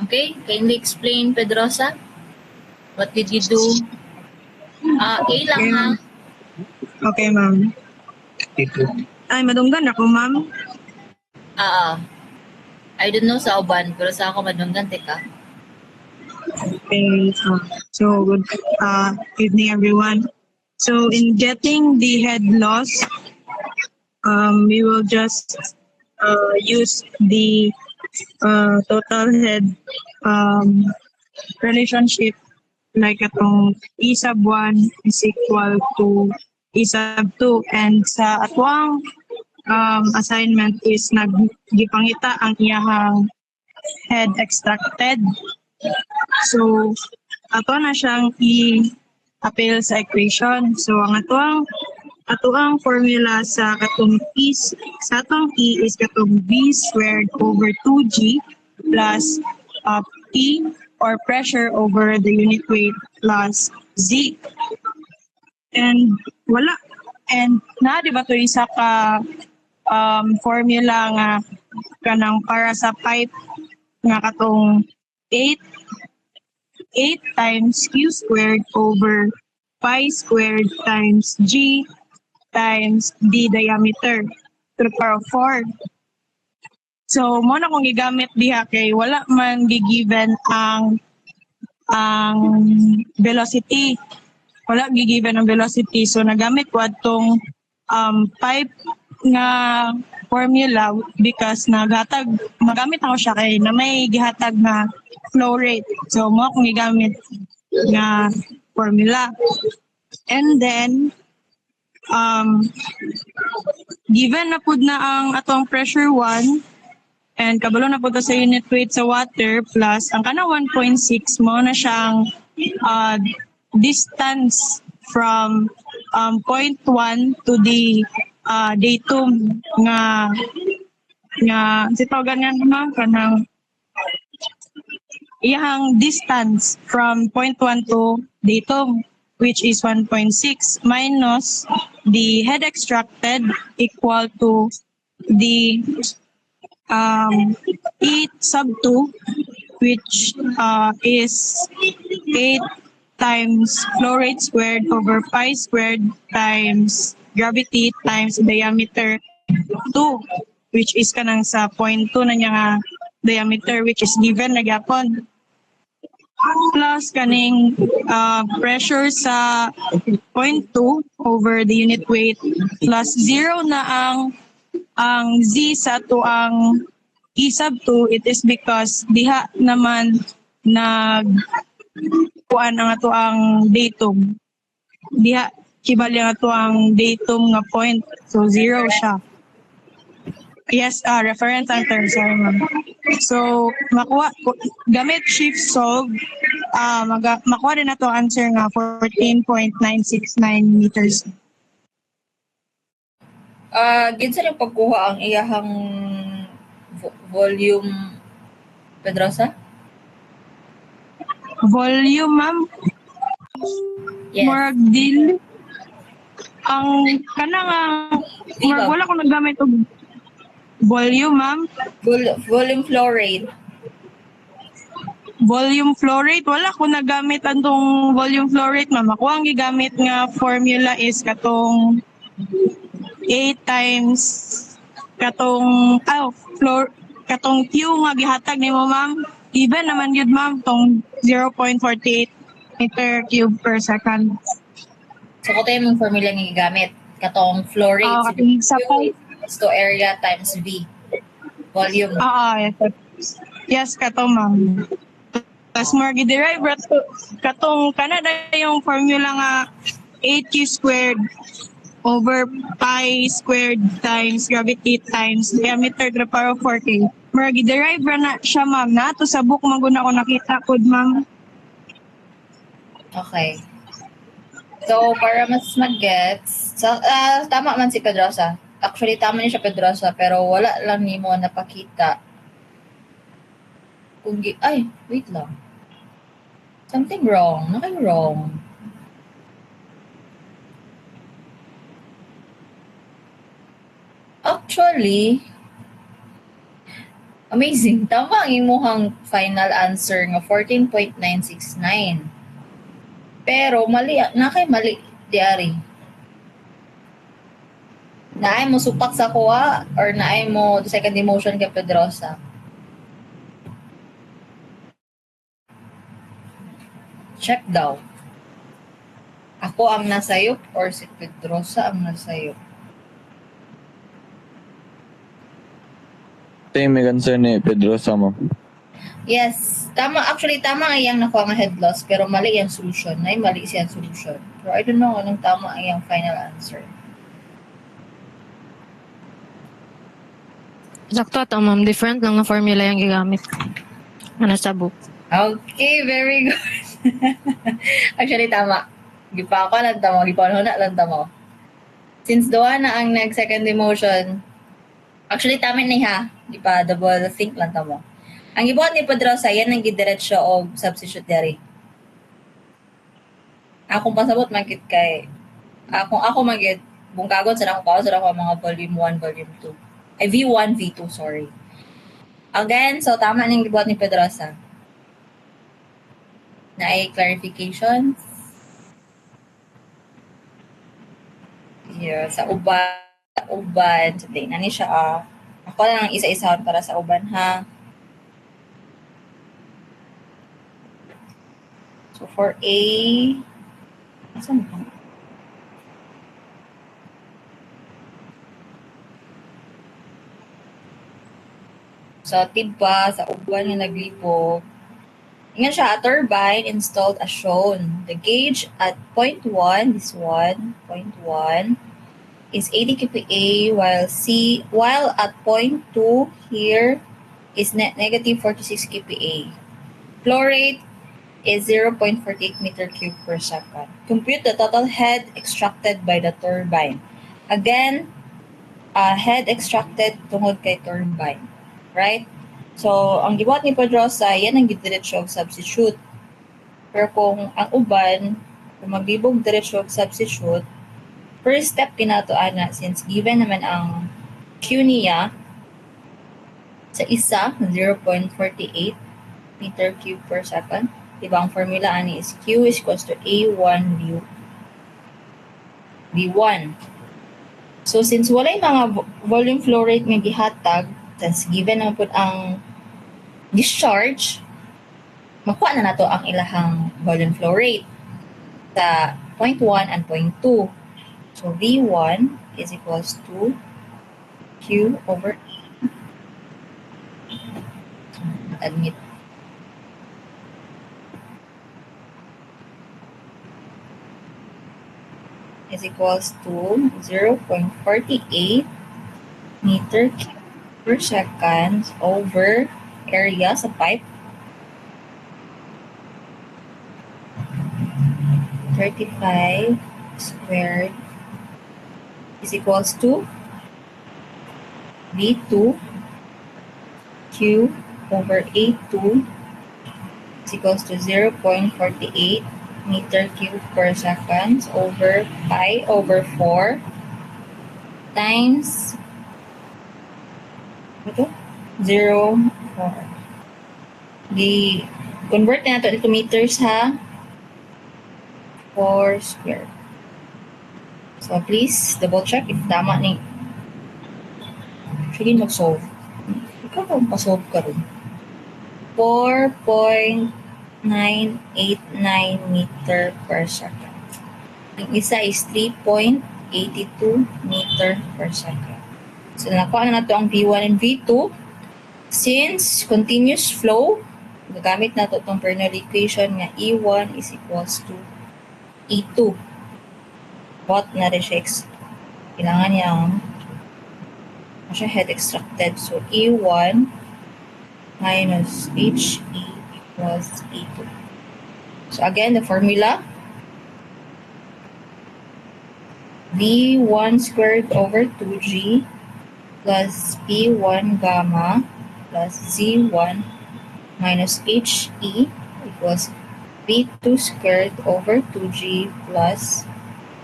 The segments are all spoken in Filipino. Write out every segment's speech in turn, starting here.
Okay, kindly explain, Pedrosa. What did you do? A lang ha. Okay, ma'am. Ay, madunggan ako, ma'am. I don't know sa uban, pero sa ako madunggan, teka. Okay, so good evening, everyone. So in getting the head loss, we will just use the total head relationship like itong E sub 1 is equal to E sub 2, and sa atwang assignment is nagipangita ang iyahang head extracted. So ato na siyang i-appeal sa equation. So ang atoang formula sa katong sa atong E is katong V squared over 2G plus P or pressure over the unit weight plus Z. And wala. And na di ba to isa ka formula nga kanang para sa pipe nga katong 8 times Q squared over pi squared times G times D diameter to the power of 4. So, mo na kung gigamit diha kay wala man gigiven ang velocity. Wala gigiven ang velocity. So, nagamit ko atong pipe nga formula because magamit ako siya kay na may gihatag na flow rate. So, mo akong gigamit nga formula. And then, given na pud na ang atong pressure 1, and kabalo na po sa unit weight sa water plus ang kana 1.6 mo na siyang distance from point 1 to the datum nga sitaw ganyan naman kanang iyang distance from point 1 to datum, which is 1.6 minus the head extracted equal to the E sub 2, which is 8 times flow rate squared over pi squared times gravity times diameter 2, which is kanang sa 0.2 na niya nga diameter, which is given na gyapon. Plus kaning pressure sa 0.2 over the unit weight plus 0 na ang Z sa ato ang E sub 2, it is because diha naman kuan ang ato ang datum. Diha kibali ang ato ang datum nga point. So 0 siya. Yes, reference answer, sorry ma'am. So gamit shift solve, makuha din na to answer nga 14.969 meters. Ginsa rin pagkuha ang iyahang volume, Pedrosa? Volume, ma'am? Yes. Murag deal. Ang kanang murag wala ko nagamit og volume, ma'am. Volume flow rate. Volume flow rate, wala ko nagamit antong volume flow rate, ma'am. Ako ang gigamit nga formula is katong 8 times katong katong Q nga gihatag nimo, ma'am. Even naman yun, ma'am, tong 0.48 meter cube per second. So, kung tayo mong formula nga gigamit, katong flow rate, sa is to area times V. Volume. Yes, katong, ma'am. Tapos more gi-derive katong kanada yung formula nga 8Q squared over pi squared times gravity times diameter to the power of 4K. More gi-derive na siya, ma'am. Na to sa book maguna ko nakita kod, ma'am. Okay. So, para mas mag-gets, tama man si Pedrosa. Actually, tama niya siya, Pedrosa, pero wala lang ni mo napakita. Wait lang. Something wrong. Nothing wrong. Actually, Amazing. Tama ang imuhang final answer nga 14.969. Pero mali na kay mali diari. Naay mo supak sa kuha or naay mo second emotion kay Pedrosa? Check daw. Ako ang nasayop or si Pedrosa ang nasayop? Ito yung may concern ni Pedrosa, ma'am. Yes, tama. Actually, tama ang iyang nakuha nga head loss, pero mali ang solution. Nay, mali siyang solution. Pero I don't know anong tama ang iyang final answer. Sakto ato, ma'am. Different lang na formula yung gigamit. Ano sa book. Okay, very good. Actually, tama. Gipa ako lang tamo. Gipa ako na lang tamo. Since doon na ang nag-second emotion, actually, tama ni ha. Di pa double think lang tamo. Ang ibuhat ni Pedrosa, yan ang gidiretsyo o substitute dere. Akong pasabot magkit kay, kung ako magkit, bungkagon sa ako mga volume 1, volume 2. Ay, V1, V2, sorry. Again, so tama nang gibuhat ni Pedrosa. Na ay clarifications. Yeah, sa uban. So, tingnan ni siya. Ako lang isa-isa para sa uban, ha? So, for A, asan ba? So, tiba sa uban yung naglipo. Ingan siya, a turbine installed as shown. The gauge at point 1, this one, point 1, is 80 kPa, while at point 2 here is negative 46 kPa. Flow rate is 0.48 meter cube per second. Compute the total head extracted by the turbine. Again, head extracted tungod kay turbine. Right? So, ang gibuhat ni Pedrosa, yan ang gidiretsyo og substitute. Pero kung ang uban, kung maglibog diretsyo og substitute, first step kinato ana since given naman ang Q niya sa isa, 0.48 meter cube per second. Diba ang formula ani is Q is equals to A1 V1. So, since walay mga volume flow rate nga gihatag, since given naman po ang discharge, makuha na nato ang ilahang volume flow rate sa point 1 and point 2. So, V1 is equals to Q over A. Admit. Is equals to 0.48 meter cube per second over area sa pipe. 35 squared is equals to V2 Q over A2 is equals to 0.48 meter cube per second over pi over 4 times ito? 0.4. Convert na natin ito meters ha. 4 squared. So please double check if tama ni. Sige mag-solve. Ikaw kung pa-solve ka rin. 4.989 meter per second. Yung isa is 3.82 meter per second. So, nakuha na nato ang V1 and V2. Since continuous flow, gagamit nato itong Bernoulli equation nga E1 is equals to E2. What na rin siya kailangan niyang head extracted. So, E1 minus HE equals E2. So, again, the formula V1 squared over 2G plus P1 gamma plus Z1 minus HE equals P2 squared over 2G plus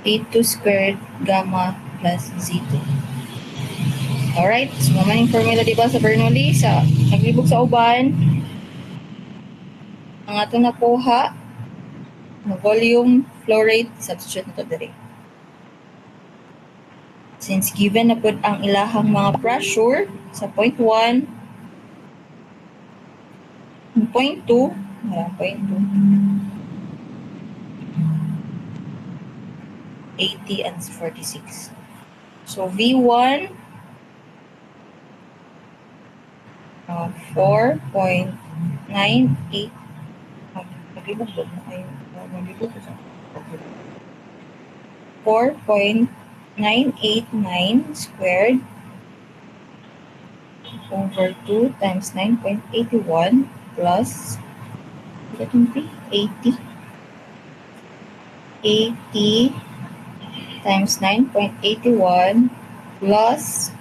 P2 squared gamma plus Z2. Alright, so naman yung formula diba sa Bernoulli, sa naglibog sa uban, ang atong nakuha, na volume flow rate, substitute na to diri. Since given na po ang ilahang mga pressure sa point 1, point 2, point 2, 80 and 46. So V1, 4.98. Naglibog ba na kayo? Naglibog ko sa 4.989 squared over 2 times 9.81 plus 80. 80 times 9.81 plus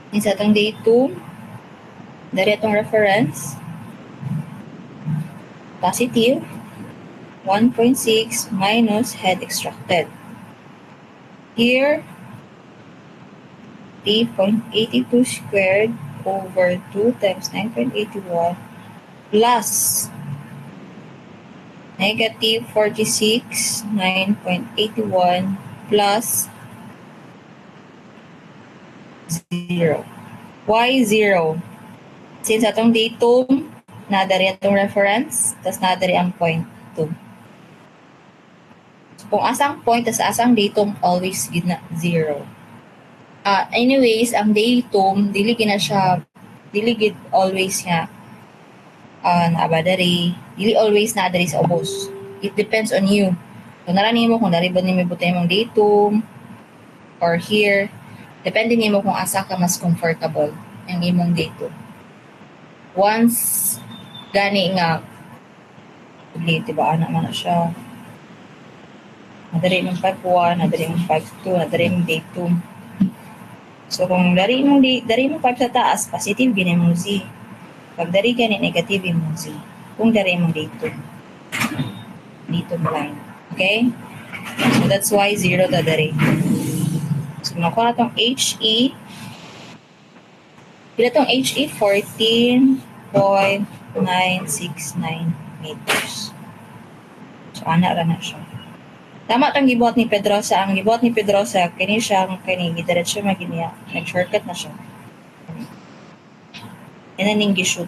isa itong datum, dari itong reference, positive 1.6 minus head extracted. Here, 3.82 squared over 2 times 9.81 plus negative 46, 9.81 plus 0. Why 0? Since atong datum, nadari atong reference, tas nadari ang point 2. So, kung asang point, tas asang datum, always gina 0. Anyways, ang datum, dili gid always nga naabadari, dili always naadari sa ubos. It depends on you. So, narani mo kung dari ba nimo butay mong datum, or here, depende nimo kung asa ka mas comfortable ang imong datum. Once gani nga diba ana man na siya, nadari mong 5.1, nadari mong 5.2, nadari mong datum. So kung dari mong 5 sa taas, positive gini mong Z. Pag dari gani negative mong Z. Kung dari mong datum line. Okay? So that's why 0 ta dari. So nakuha itong HE. Pila itong HE? 14.969 meters. So ana ra na siya. Tama itong gibuhat ni Pedrosa. Ang gibuhat ni Pedrosa, kini siyang gidiretso maginiya. Nag-shortcut na siya. Yan ang gishoot.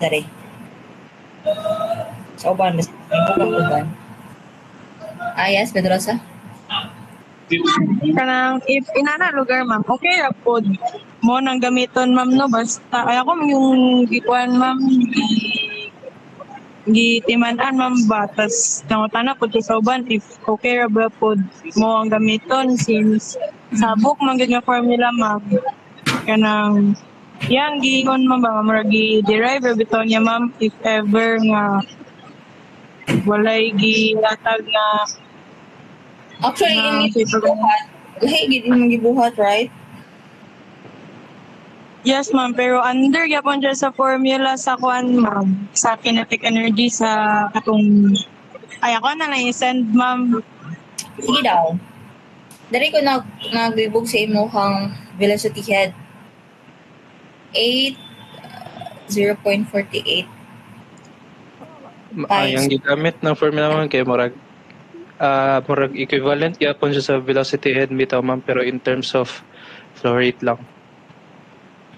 Dari. Sa uban, mas uban. Yes, Pedrosa? Kanang if inana lugar ma'am, okay ra pod mo nang gamiton ma'am no, basta ay ako yung gikuan ma'am gitiman-an ma'am ba, tas nangutana po sa uban if okay ra ba pod mo ang gamiton since sabok man gid nga formula ma'am. Kanang yang gigon ma'am ba mura gi-derive ra bitaw niya ma'am if ever nga walay gihatag na Actually, yung gibuhat, lahi gid yung gibuhat, right? yes ma'am, pero under gyapon siya sa formula sa kuan ma'am, sa kinetic energy sa katong ay ako na lang i-send ma'am. Sige daw. Dari ko naglibog sa imuhang velocity head. 0.48. Ang gigamit ng formula man kay murag equivalent gyapon siya sa velocity head bitaw ma'am, pero in terms of flow rate lang.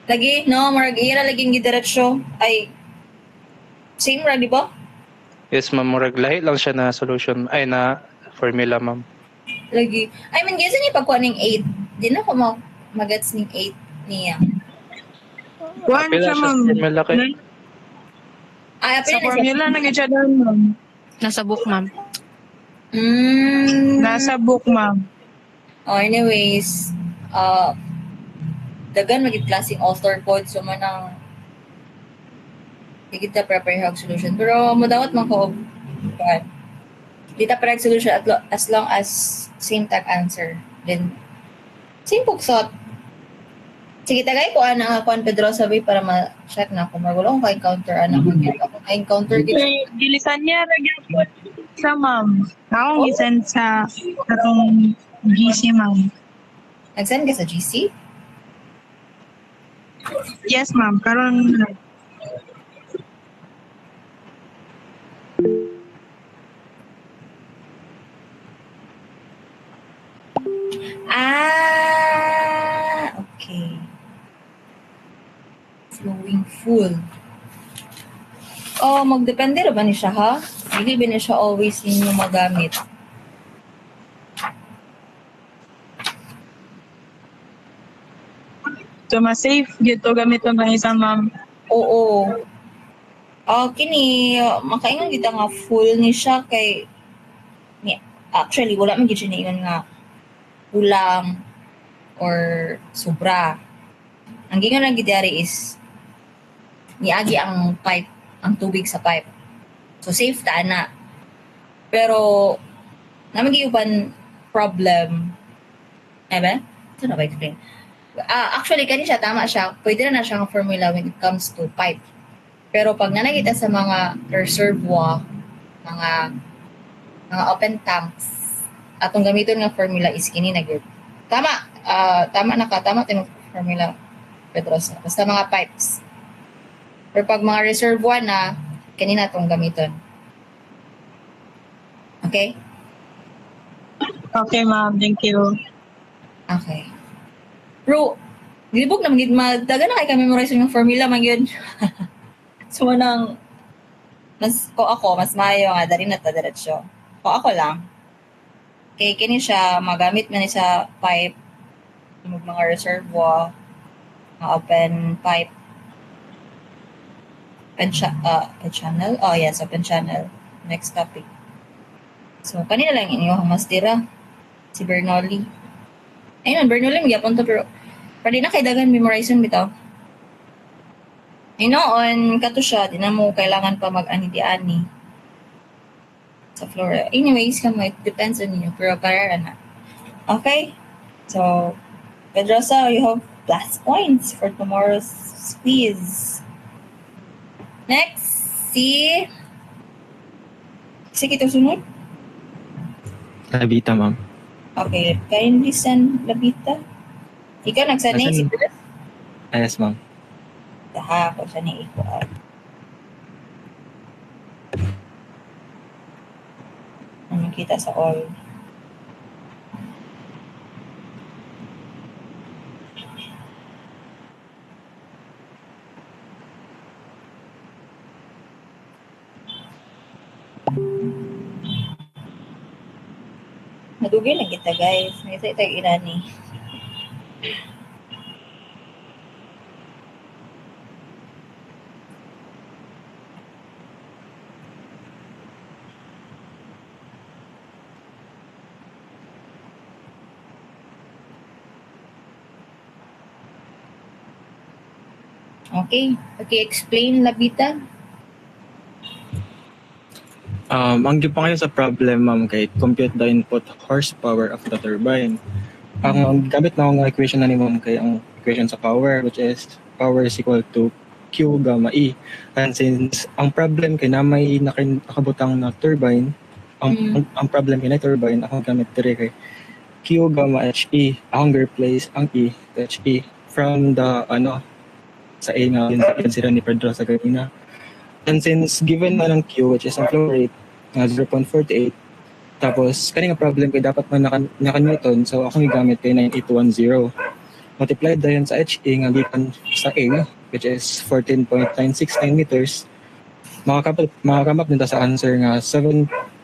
Lagi, no? Murag ira laging gidiretsyo. Ay, same ra, di ba? Yes ma'am, murag lahi lang siya na solution, ay na formula ma'am. Lagi. I mean, gisa ni pagkuha ng 8. Di na ko magats ng 8 niya. Kuan siya ma'am. Formula kay Ay, Sa apil na siya. formula na siya doon ma'am. Nasa book, ma'am. Nasa book ma'am. Oh, anyways, dagan maging klaseng author code so man ang di kita prepare solution, pero madawat man ko but di ta prepare solution as long as same tag answer, then same pugsot. Sige, tagay ko ana ako ang Pedro sabi para ma-check na kung magulo kung ka-encounter ana ko ka-encounter Gilisan niya ra gyapon sa ma'am. Ako gisend sa katong GC ma'am. nag-send ka sa GC? Yes, ma'am. Karon Okay. Flowing full. Oh, magdepende ra ba ni siya, ha? Hindi ba ni siya always ninyo magamit? so ma-safe gyud to gamiton ng isa, ma'am. Oo. Kini, makaingon kita nga full ni siya kay, ni, actually, wala man gid siya niingon nga kulang or sobra. Ang gingon lang gidyari is, niagi ang pipe, ang tubig sa pipe. So, safe ta na. Pero, naman giuban problem. Ebe? Ito na ba explain? Actually, kani siya, tama siya. Pwede na siyang formula when it comes to pipe. Pero pag nanakita sa mga reservoir, mga open tanks, atong gamiton nga formula is kini na gyud. Tama, tama tinong formula, Pedrosa. Basta mga pipes. Pero pag mga reservoir na, kanina itong gamiton. Okay? Okay, ma'am. Thank you. Okay. Bro, gilibog na magid magdaga na kay ka-memorize yung formula man yun. So, manang, ko ako, mas maayo nga, dali na ta diretsyo. Ko ako lang. Kay kini siya, magamit man ni sa pipe, mga reservoir, mga open pipe, open channel? Oh, yes, open channel. Next topic. So, kanina lang inyong mas tira. Si Bernoulli. Ayun, Bernoulli, magyapon to, pero pwede na kay dagan memorization bitaw. Noon, kato siya, di na mo kailangan pa mag-ani-ani sa floor. Anyways, it depends on you. Pero para na. Okay? So, Pedrosa, you have plus points for tomorrow's quiz. Next, sige ito sunod. Labita, ma'am. Okay, kindly send Labita. Ikaw nagsanay si Chris? Yes, ma'am. Daha ako siya ni Iko. Kita sa all. Nadugay na kita, guys. Nagisa ito yung irani. Okay. Okay, explain, Labita. Ang gipangayo sa problem, ma'am, kay compute the input horsepower of the turbine. Ang gamit na akong equation na ni ma'am kay ang equation sa power, which is power is equal to Q gamma E. And since ang problem kay na may nakabutang na turbine, ang problem kay na turbine, akong gamit dire kay Q gamma HE. Akong replace ang E to HE from the sa A nga yun sila ni Pedro sa kanina. And since given na ng Q, which is ang flow rate, 0.48, tapos kanina problem kay dapat man naka-Newton, so akong igamit kay 9810. Multiplied dayon sa HE nga gikan sa A, which is 14.969 meters, makakamap nito sa answer nga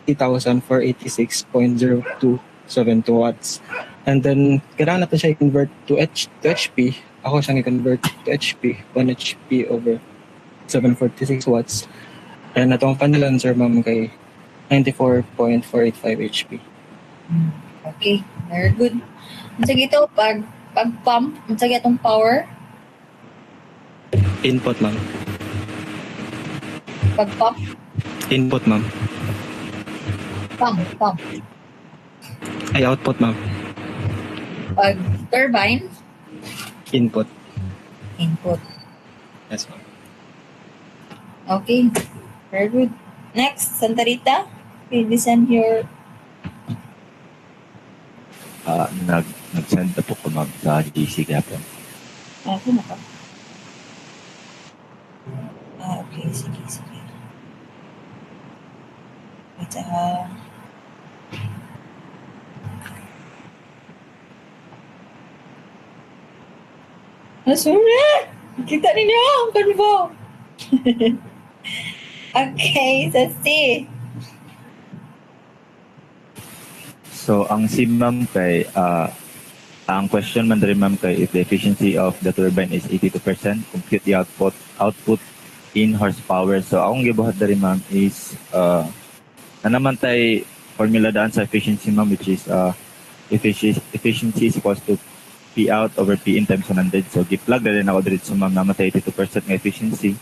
70,486.0272 watts. And then, kailangan natin siya i-convert to HP. Ako siyang i-convert to HP, 1 HP over 746 watts. And natong final answer, ma'am, kay 94.485 HP. Okay, very good. Sige ito, pag-pump, sige itong power, Input, ma'am. pag-pump, Input, ma'am. pump. Ay, output, ma'am. Pag-turbine, Input. input. Yes, ma'am. Okay, very good. Next, Santa Rita, please send your... Nag-send na po ko ma'am sa GC Gapon. Ano na ka? Okay, sige. Wait ha. Sorry! Kita ninyo ang kanbo. Okay, so C. So, ang si ma'am kay, ang question man rin ma'am kay if the efficiency of the turbine is 82%, compute the output in horsepower. So, akong gibuhat rin ma'am is, na naman tayo formula daan sa efficiency ma'am, which is efficiency is equals to P out over P in times 100. So, gi-plug na rin ako dito sa ma'am naman tayo 82% ng efficiency.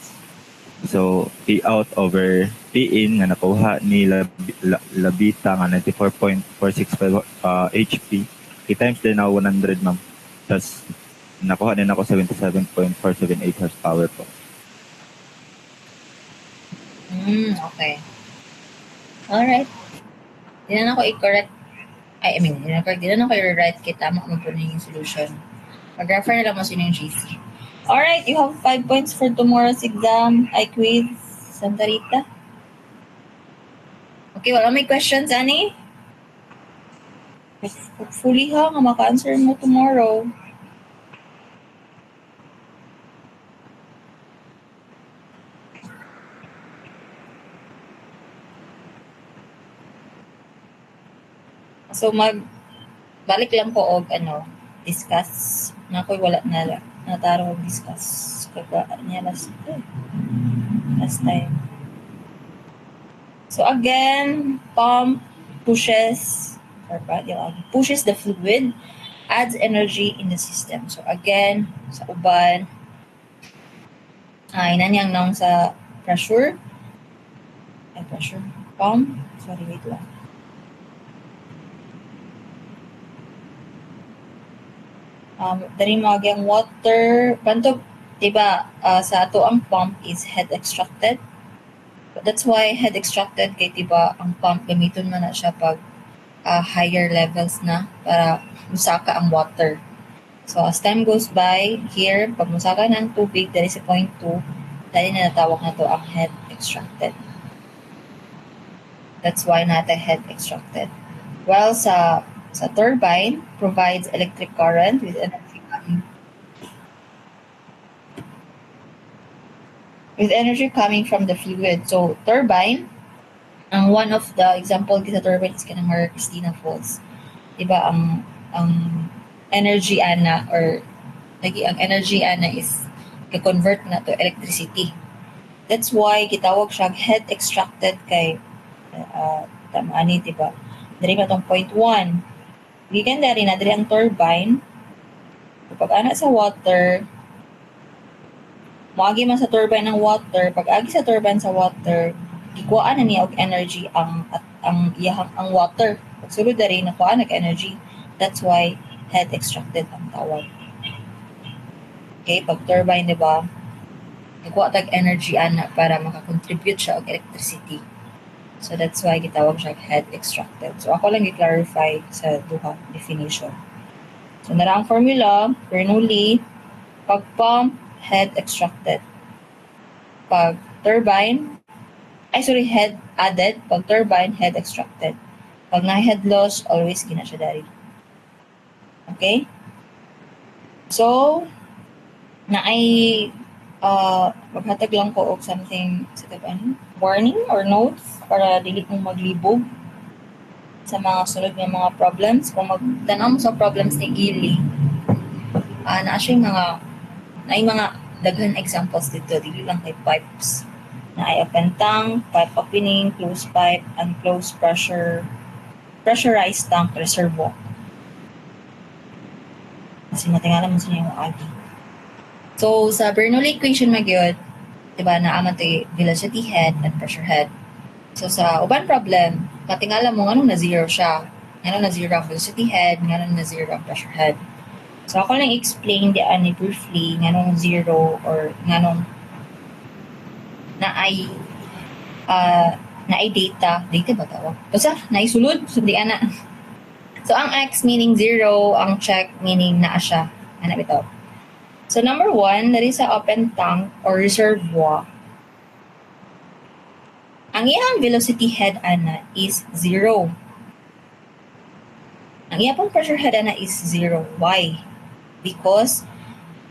So, P out over P in nga nakuha ni Labita nga 94.465 HP. I-times din ako 100 ma'am. Tapos, nakuha din ako 77.478 horsepower po. Okay. Alright. Di na ako i-correct. Di na ako i-write kaya tama mo po na yung solution. Mag-refer na lang mo sino yung GC. Alright, you have 5 points for tomorrow's exam. I quiz Santa Rita. Okay, wala may questions, Annie? Hopefully ha, nga maka-answer mo tomorrow. So balik lang po og discuss. Nakoy wala na nataro og discuss kaya niya last time. So again, pump pushes the fluid, adds energy in the system. So again, sa uban ay nanyang naong sa pressure pump. Sorry, wait lang. Dari mga ang water panto diba sa ato ang pump is head extracted, but that's why head extracted kay diba ang pump gamiton man na siya pag higher levels na para musaka ang water. So as time goes by here, pag musaka ng tubig dari sa point 2, dali na natawag na to ang head extracted. That's why natin head extracted. Well, sa turbine provides electric current with energy coming from the fluid. So turbine, ang one of the example sa turbine is kanang Maria Cristina Falls. Diba ang energy ana or ang energy ana is ka-convert na to electricity. That's why gitawag siya head extracted kay tamani diba. Dari ba tong point 1. Gikan dari na dari ang turbine. Kapag ana sa water, moagi man sa turbine ng water, pag agi sa turbine sa water, gikuhaan na niya og energy ang water. Pag sulod dari nakuha nag energy. That's why head extracted ang tawag. Okay, pag turbine, di ba? Gikuha tag energy ana para makakontribute siya og electricity. So that's why gitawag siya head extracted. So ako lang i-clarify sa duha definition. So nara ang formula, Bernoulli, pag pump, head extracted. Pag turbine, head added. Pag turbine, head extracted. Pag na-head loss, always gina siya dari. Okay? So, maghatag lang ko og something sa warning or notes para dili mong maglibog sa mga sunod ng mga problems. Kung magtanaw mo sa problems ni Ili, na mga daghan examples dito, dili lang kay pipes. Na ay open tank, pipe opening, closed pipe, unclosed pressurized tank, reservoir. Kasi matingalan mo sa yung agi. So, sa Bernoulli equation magyod, diba, naaman tayo velocity head and pressure head. So, sa uban problem, matingala mo anong na-zero siya. Anong na-zero ang velocity head, anong na-zero ang pressure head. So, ako lang explain diyan briefly anong zero or anong na ay data ba tawag? Basta, naisulod, sundian na. So, ang X meaning zero, ang check meaning naa siya. Ano bitaw? So, number 1, that is sa open tank or reservoir. Ang iyang velocity head ana is 0. Ang iyang pressure head ana is 0. Why? Because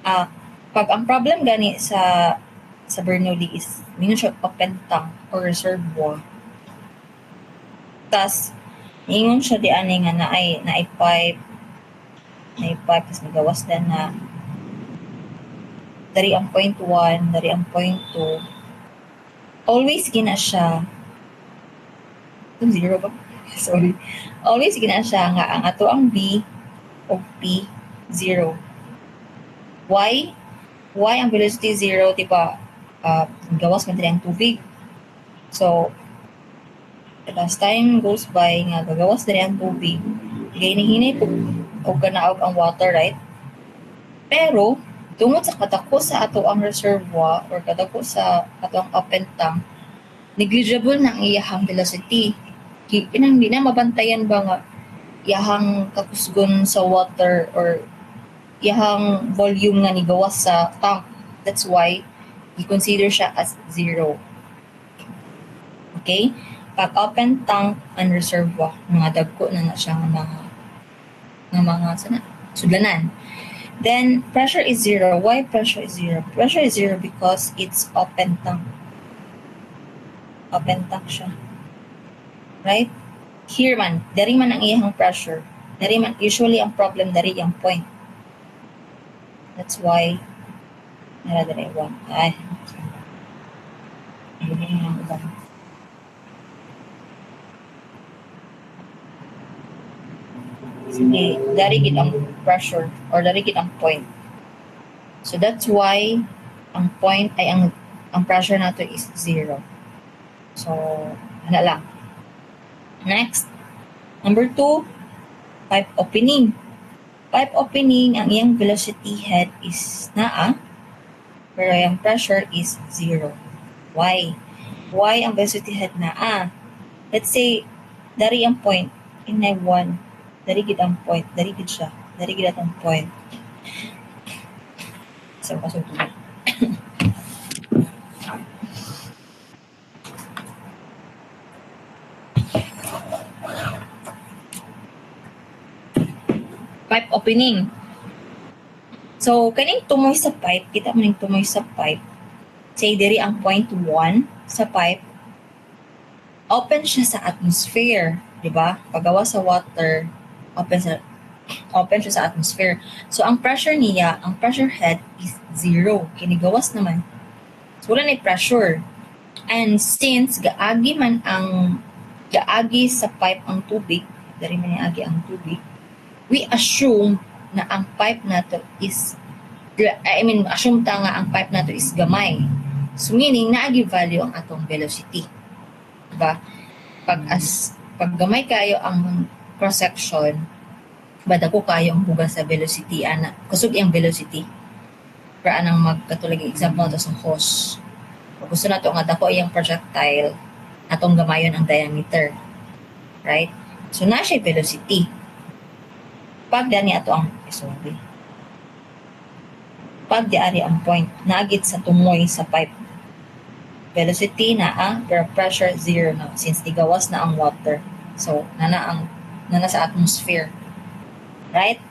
pag ang problem gani sa Bernoulli is mingon siya open tank or reservoir. Tas ingon siya di ani nga naay pipe tas nagawas na dari ang point 1, dari ang point 2. Always gina siya 0 ba? Sorry. Always gina siya nga ang ato ang B o P 0. Why ang velocity 0, diba? Gawas man ang tubig. So, as time goes by, nga gagawas na ang tubig, gaynihinay o ganaog ang water, right? Pero, tungod sa kadako sa ato ang reservoir or kadako sa ato ang open tank, negligible na ang iyahang velocity. Hindi na mabantayan ba nga iyahang kakusgon sa water or iyahang volume nga nigawas sa tank. That's why i-consider siya as 0. Okay? Pag open tank and reservoir, mga dagko na siya ng mga sudlanan. Then, pressure is 0. Why pressure is 0? Pressure is 0 because it's open tank. Open tank siya. Right? Here man, dari man ang iyang pressure. Dari man, usually ang problem dari yung point. That's why, dari 1. Ay. Sige, dari gid ang pressure or dari gid ang point. So that's why ang point ay ang pressure nato is 0. So, wala lang. Next, number 2, pipe opening. Pipe opening, ang iyang velocity head is naa, pero yung pressure is 0. Why? Why ang velocity head naa? Let's say, dari ang point, in 1, dari gid ang point, dari gid siya, dari gid atong point. So, pasok tuloy. Pipe opening. So, kaning tumoy sa pipe, kita mo ning tumoy sa pipe. Say, diri ang point 1 sa pipe, open siya sa atmosphere, di ba? Pagawa sa water, open siya sa atmosphere. So, ang pressure niya, ang pressure head is 0. Kinigawas naman. So, wala na pressure. And since gaagi sa pipe ang tubig, dari man agi ang tubig, we assume na ang pipe nato is, assume ta nga ang pipe nato is gamay. So, meaning, naagi value ang atong velocity. Diba? Pag gamay kayo ang cross-section, badako kayo ang buga sa velocity, kusog yung velocity. Para anang magkatulag example to sa hose. Pag gusto nato nga dako yung projectile, atong gamayon ang diameter. Right? So, na siya velocity. Pag dani ato ang, pag diari ang point, naagit sa tumoy sa pipe. Velocity pero pressure 0 na, since digawas na ang water. So, nana sa atmosphere. Right?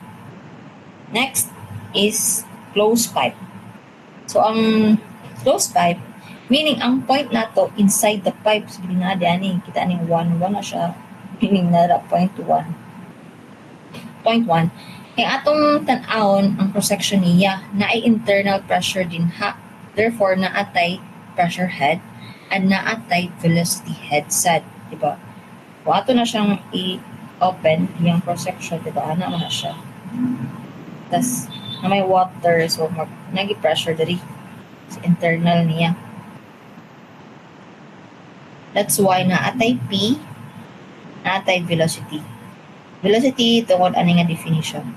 Next is closed pipe. So, ang closed pipe, meaning ang point nato inside the pipe. So, kita aning 1 na siya. Meaning na point 1. Point 1. Kaya atong tan-awon ang cross-section niya, naay internal pressure din ha. Therefore, naatay pressure head and naatay velocity head sad. Diba? Kung ato na siyang i-open, yung cross-section, diba? Ana mo na siya. Tapos, na may water, so nagi-pressure dari sa internal niya. That's why naatay P, naatay velocity. Velocity, tungod ani nga definition.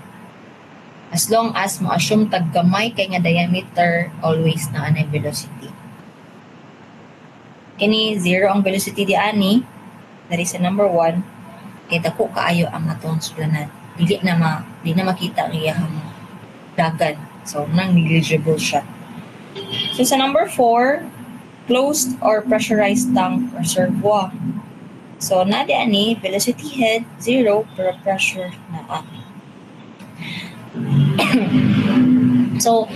As long as mo-assume taggamay kay nga diameter, always na anay velocity. Kini 0 ang velocity di ani, dari sa number 1, kay dako kaayo ang atong sulanan. Dili na makita ang iyang dagan. So, nang negligible siya. So, sa number 4, closed or pressurized tank reservoir. So, nadi ani, velocity head, 0, pero pressure na. So,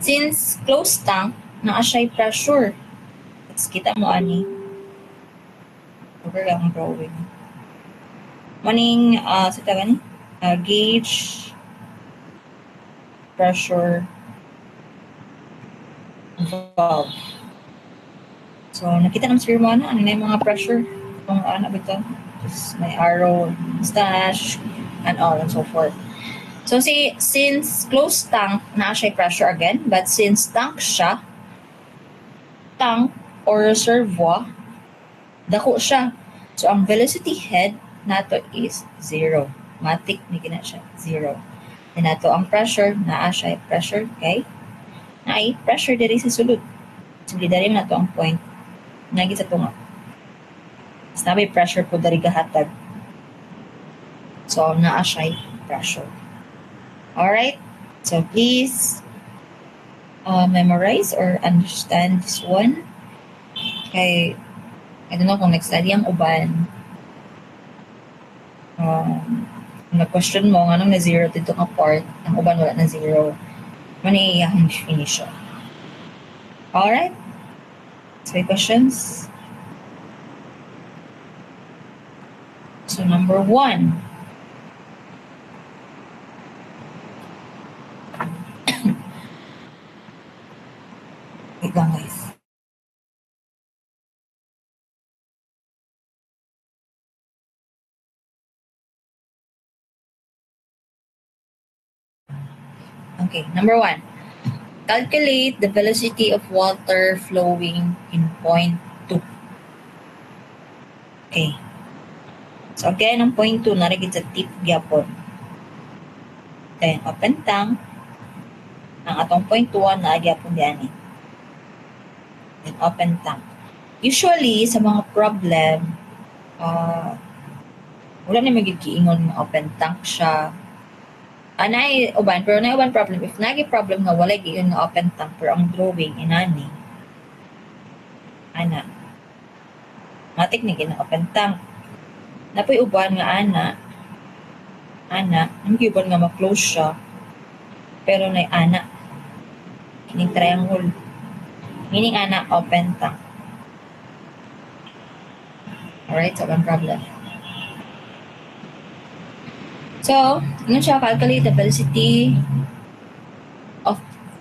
since closed tank, naa siya'y pressure. Let's kita mo ani. Over ang drawing. Maning, sa taga ni? Gauge, pressure, valve. So, nakita naman sa mo na, ano na yung mga pressure? Kung ano ba ito? Just may arrow, stash, and all and so forth. So, since closed tank, na siya pressure again, but since tank siya, tank or reservoir, dako siya. So, ang velocity head nato is 0. Matik ni gina siya, 0. And nato ang pressure, naa siya pressure, okay? Naay pressure diri sa sulod. Sige, diri na to ang point. Nagi sa tunga. Mas nabay pressure po dari gahatag. So, naa siya pressure. Alright? So, please memorize or understand this one. Okay. I don't know kung nag-study ang uban. Nag-question mo, anong na 0 dito ka part, ang uban wala na 0. Maniyahan finish siya. Alright? So, questions? So, number 1. Wait lang guys. Okay, number 1. Calculate the velocity of water flowing in point 2. Okay. So, again, ang point 2, narigid sa tip gyapon. Then, open tank. Ang atong point 2, naagyapon diyan. Then, open tank. Usually, sa mga problem, wala na magigiingon ng open tank siya. Anay uban, pero na uban problem. If nagi problem nga, wala giyon nga open tank, pero ang drawing, inani. Ana. Matik ni gina open tank. Napoy uban nga ana, ang uban nga ma-close siya, pero na ana. Kining triangle. Meaning ana, open tank. Alright, so one problem. So, yun siya, calculate the velocity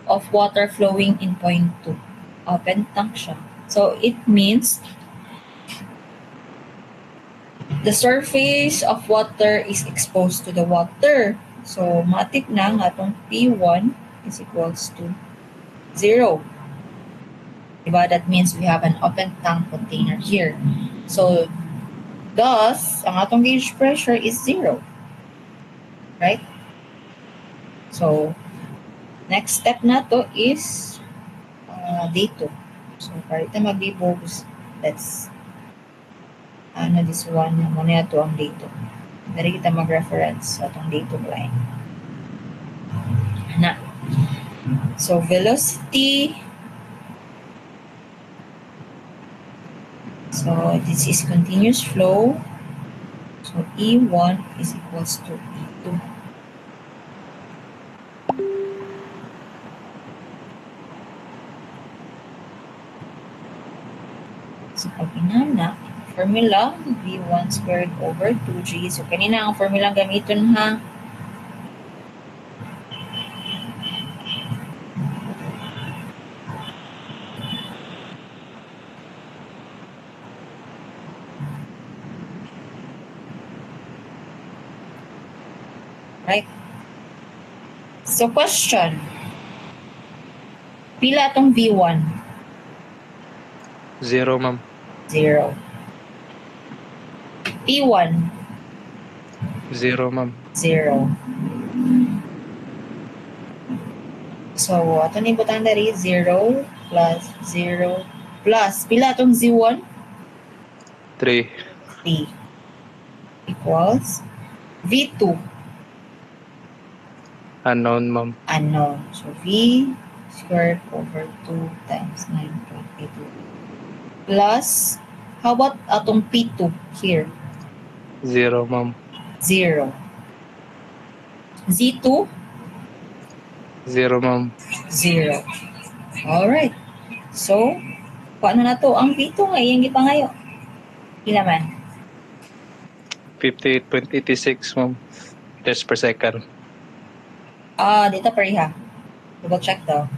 of water flowing in point 2. Open tank siya. So, it means the surface of water is exposed to the water. So, matik na nga itong P1 is equals to 0. Diba? That means we have an open tank container here. So, thus, ang atong gauge pressure is 0. Right? So, next step na to is dito. So, para ito mag-debug, let's this one, muna ito ang dito. Dari kita mag-reference sa itong dito line. Na. So, velocity. So, this is continuous flow. So, E1 is equals to E2. So, pag inana, formula, V1 squared over 2G. So, kanina ang formula gamitin ha. Right? So, question. Pila itong V1? 0, ma'am. 0. P1? 0, ma'am. 0. So, ato ni butang dari 0 plus 0 plus pila itong Z1? 3. 3 equals V2 Unknown, ma'am. unknown. So, V squared over 2 times 9.82. plus, how about atong P2 here? 0, ma'am. 0. Z2, 0, ma'am. 0. Alright. So, paano na to? Ang P2 nga, yung gipangayo. Ila man? 58.86, ma'am. Meters per second. Dito pareha. Double check daw.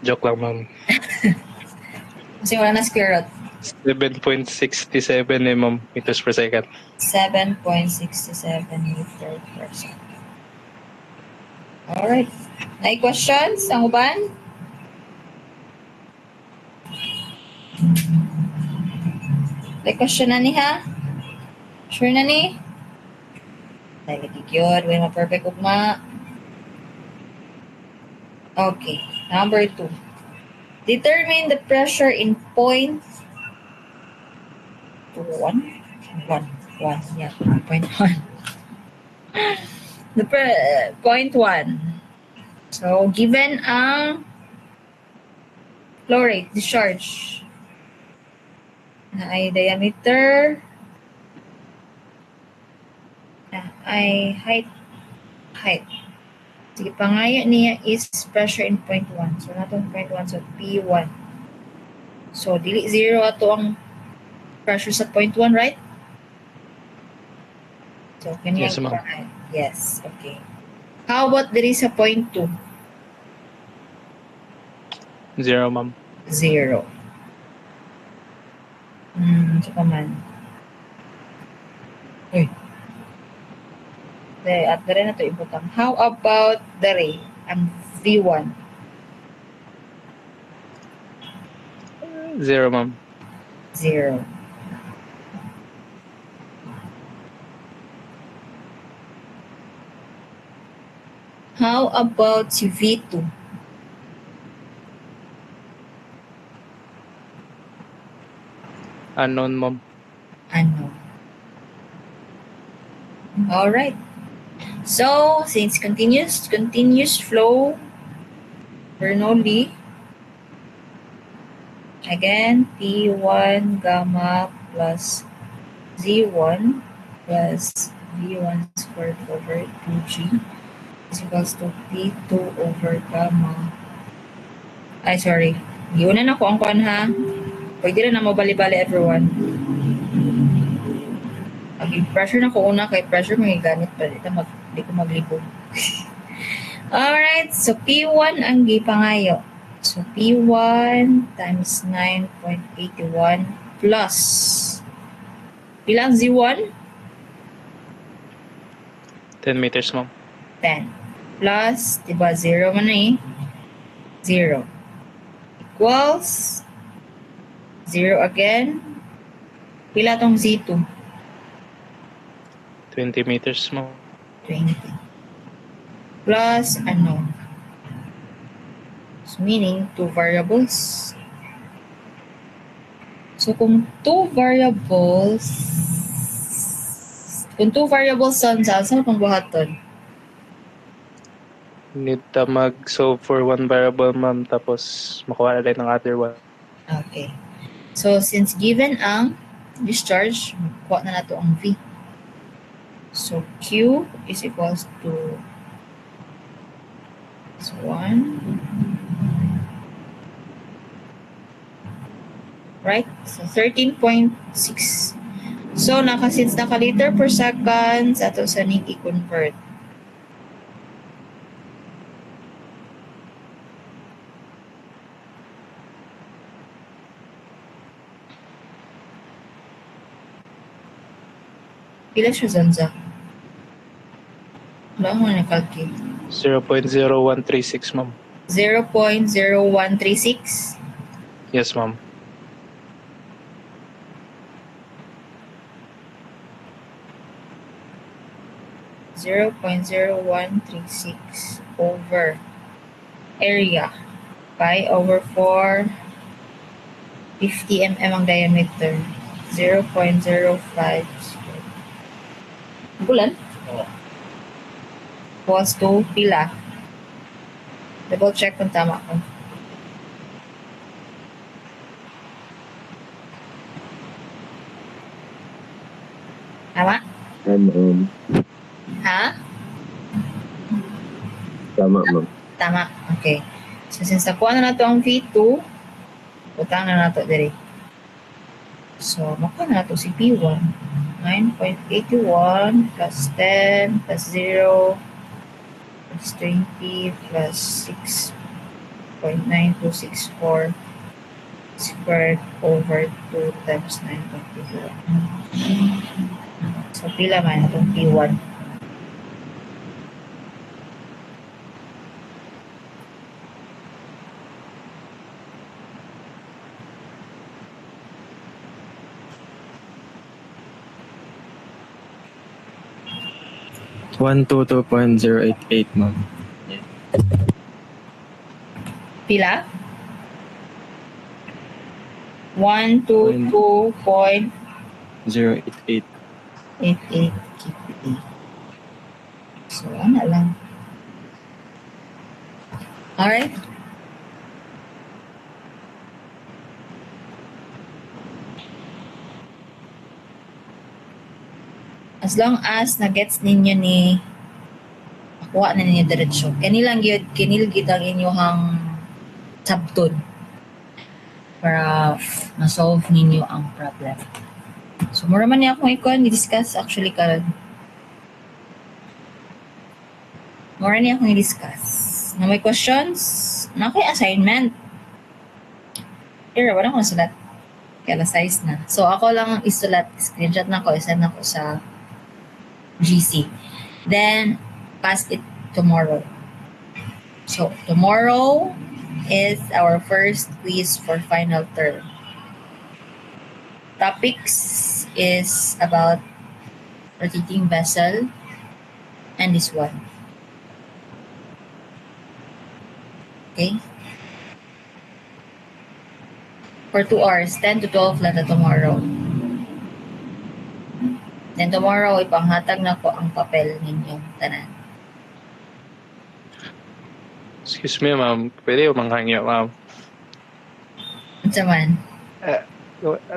Joke lang, ma'am. Kasi wala na square root. 7.67 ma'am, meters per second. 7.67 meter per second. Alright. May questions? Ang uban? May question na ni ha? Sure na ni? Dahil yun. May ma-perfect ugma. Okay. Number 2. Determine the pressure in point 1. Yeah, point 1. Point 1. So, given ang flow rate, discharge, na ay diameter, na ay height. Sige, pangaya niya is pressure in point 1. So, natong point 1, so P1. So, dili 0 ato ang pressure sa point 1, right? So, ganyan. Yes, ma'am. Yes, okay. How about there is a point 2? 0, ma'am. 0. So man. Uy. At the rin na ito ibutang. How about the ray? Ang V1. 0, ma'am. 0. How about si V2? Unknown, ma'am. Ano? Alright. So, since continuous flow, Bernoulli, again, P1 gamma plus Z1 plus V1 squared over 2G is equals to P2 over gamma. Ay, sorry. Iunan ako ang kuan ha. Pwede rin na mabali-bali everyone. Okay, pressure na ko una kay pressure may ganit pa dito di ko maglibog. Alright, so P1 ang gipangayo. So P1 times 9.81 plus bilang Z1? 10 meters, ma'am. 10 plus, diba 0 man na eh. 0 equals 0 again. Pila tong Z2? 20 meters, ma'am. 20. Plus, ano? So, meaning, 2 variables. So, kung 2 variables, saan kung buhaton? Need ta mag-solve for one variable, ma'am, tapos makuha na rin ng other one. Okay. So, since given ang discharge, kuha na nato ang V. So, Q is equals to 1. Right? So, 13.6. So, since naka-liter per second, ato sa ning i-convert. Pila siya zanza? Wala mo na-calculate. 0.0136, ma'am. 0.0136? Yes, ma'am. (0.0136) over area pi over 4 50 mm ang diameter 0.05 bulan equals to pila double check kung tama ko Tama? Ha? Tama, ma'am. Tama. Okay. So, since nakuha na nato ang V2, utang na nato diri. So, makuha na nato si P1. 9.81 plus 10 plus 0 plus 20 plus 6.9264 squared over 2 times 9.81. So, pila man itong P1? One two 2.088, ma'am. Pila? 122.88 088. KPA. So, ano lang. Alright. As long as na-gets ninyo ni makuha na ninyo diretsyo. Kanilang kinilgid ang inyong sabtod para ma-solve ninyo ang problem. So, mura man niya akong ikon, i-discuss actually karon. Mura niya akong i-discuss. Na may questions, na ako'y assignment. Pero wala akong nasulat. Kaya size na. So, ako lang isulat, screenshot na ako, isend na ako sa GC. Then, pass it tomorrow. So, tomorrow is our first quiz for final term. Topics is about rotating vessel and this one. Okay? For 2 hours, 10 to 12 lang na tomorrow. Then tomorrow, ipanghatag na ko ang papel ninyong tanan. Excuse me, ma'am. Pwede yung manghangyo, ma'am. Unsa man?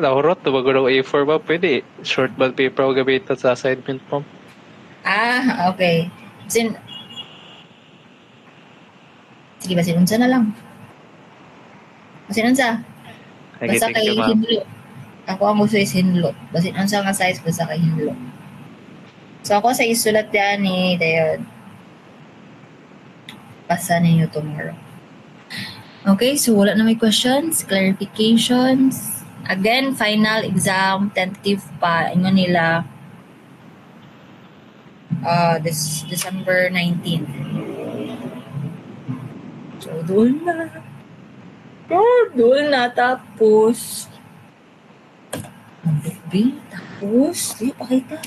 Nahurot na bago ng A4 ba? Pwede. Short ball paper o gamitan sa assignment, ma'am. Ah, okay. Sige, basin unsa na lang. Basin unsa? Okay, Basta thank kay you, ma'am. hinlo. Ako ang gusto is hinlo. Basin unsa nga size basta kay hinlo. So ako sa isulat yan ni Dayon. Pasa ninyo tomorrow. Okay, so wala na may questions, clarifications. Again, final exam, tentative pa. Ingon nila this December 19th. So, doon na. Doon na. Tapos, tapos, di pakita.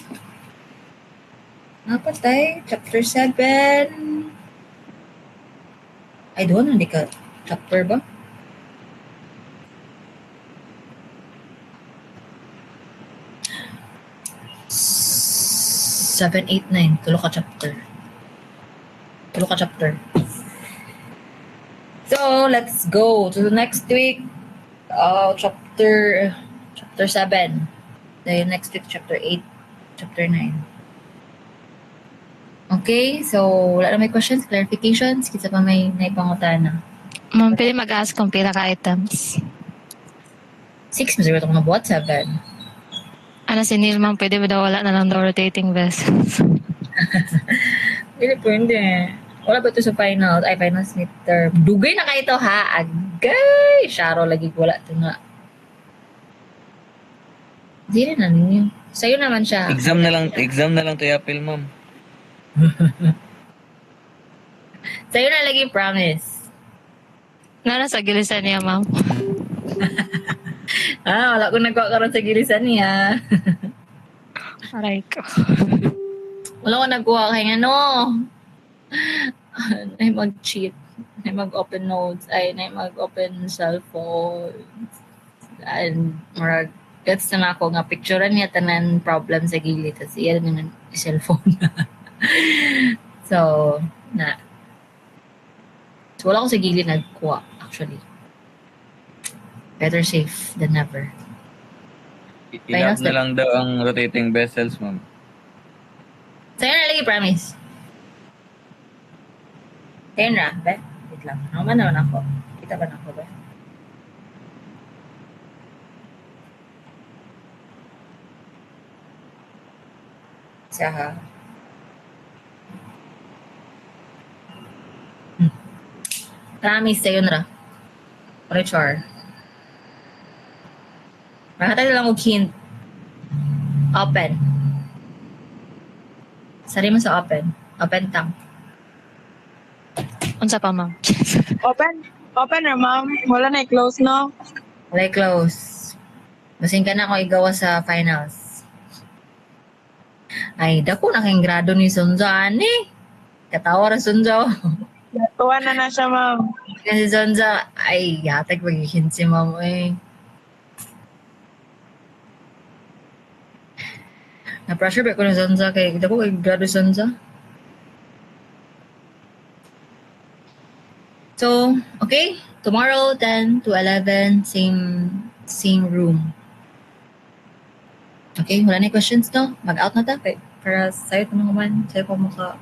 Napatay, chapter 7. Ay, doon, hindi ka chapter ba? Seven, 8, 9. Tulo ka chapter. So, let's go to the next week. Chapter 7. The next week, chapter 8, chapter 9. Okay, so wala na may questions, clarifications, kita pa may naipangutana. Ma'am, pwede mag-ask kung pila ka items. 6, masaya ito kung nabuhat, 7. Ano si Neil, ma'am, pwede ba daw wala na lang daw rotating vessels? Pwede. Wala ba ito sa final? Ay, finals midterm. Dugay na kayo ito, ha? Agay! Sharo, lagi wala ito nga. Hindi rin na ninyo. Sa'yo naman siya. Exam na lang to yapil, ma'am. Sa'yo na lagi promise. Nasa gilisan niya, ma'am. Wala ko nagkuha karon sa gilisan niya. Aray ko. Wala ko nagkuha kay ano. Ay mag-cheat. Ay mag-open notes. Ay mag-open cellphone. And marag gets na ako nga picturean niya tanan problem sa gilid. Tapos iyan na ng cellphone. So, So, wala ko sa gilid nagkuha, actually. Better safe than never. Enough na lang daw ang rotating vessels, ma'am. Sa'yo na lagi, promise. Sa'yo na, be? Wait lang. Naman naman ako. Kita ba na ako, be? Siya, ha? Promise, sa'yo na. Richard. Makatay lang og hint. Open. Sari mo sa open. Open tank. Unsa pa, ma'am? Open na, ma'am. Wala na i-close, no? Wala close. Basing ka na ako igawa sa finals. Ay, dako na kayong grado ni Sunzo, ani. Katawa ra Sunzo. Tuwa na siya, ma'am. Kasi Sunzo, ay, yatag mag-hint si ma'am, eh. Na-pressure ba ko ng Sunzo kay dako kay grado Sunzo? So, okay. Tomorrow, 10 to 11, same room. Okay, wala na yung questions, no? Mag-out na ta. Para sa'yo, tumangaman. Sa'yo pa mukha